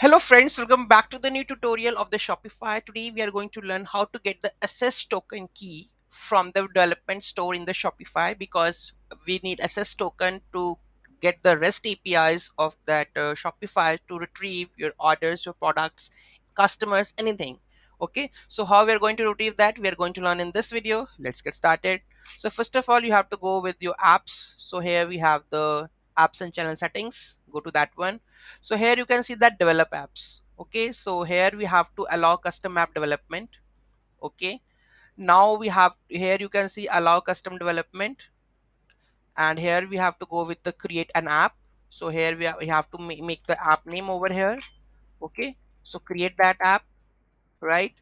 Hello friends, welcome back to the new tutorial of the Shopify. Today we are going to learn how to get the access token key from the development store in the Shopify, because we need access token to get the REST APIs of that Shopify to retrieve your orders, your products, customers, anything. Okay, so how we are going to retrieve that, we are going to learn in this video. Let's get started. So first of all, you have to go with your apps. So here we have the apps and channel settings. Go to that one. So here you can see that develop apps. Okay, so here we have to allow custom app development. Okay, now we have here you can see allow custom development, and here we have to go with the create an app. So here we have to make the app name over here. Okay, so create that app, right?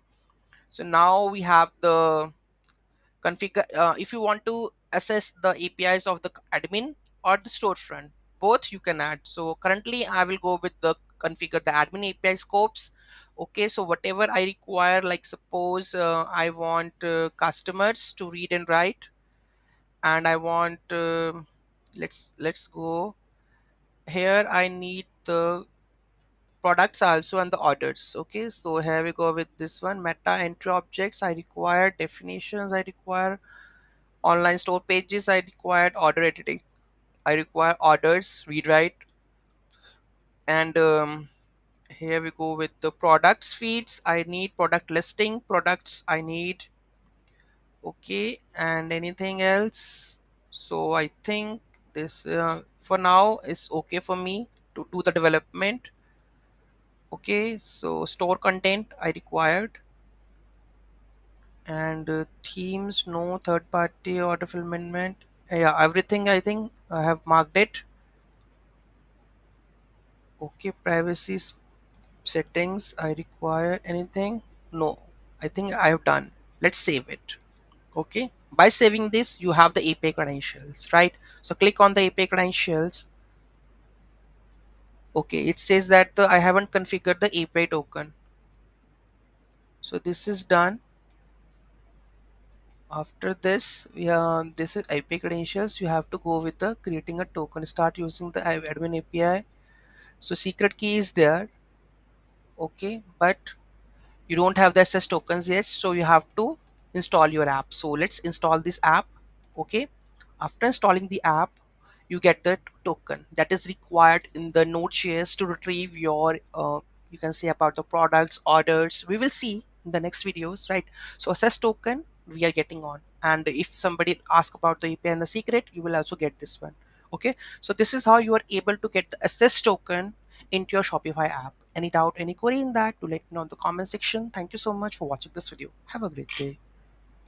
So now we have the configure. If you want to access the APIs of the admin or the storefront, both you can add. So currently I will go with the configure the admin API scopes. Okay, so whatever I require, like suppose I want customers to read and write, and I want let's go here. I need the products also and the orders. Okay, so here we go with this one. Meta entry objects I require, definitions I require, online store pages I required, order editing I require, orders read write, and here we go with the products feeds I need, product listing products I need. Okay, and anything else? So I think this for now is okay for me to do the development. Okay, so store content I required, and themes no, third party order fulfillment, yeah, everything I think I have marked it. Okay, privacy settings I require, anything? No, I think I have done. Let's save it. Okay, by saving this you have the API credentials, right? So click on the API credentials. Okay, it says that I haven't configured the API token. So this is done. After this, this is API credentials. You have to go with the creating a token, start using the admin API. So secret key is there. Okay, but you don't have the SS tokens yet, so you have to install your app. So let's install this app. Okay, after installing the app, you get the token that is required in the Node.js to retrieve your you can say about the products, orders. We will see in the next videos, right? So SS token we are getting on, and if somebody ask about the API and the secret, you will also get this one. Okay, so this is how you are able to get the SS token into your Shopify app. Any doubt, any query in that, to let me know in the comment section. Thank you so much for watching this video. Have a great day.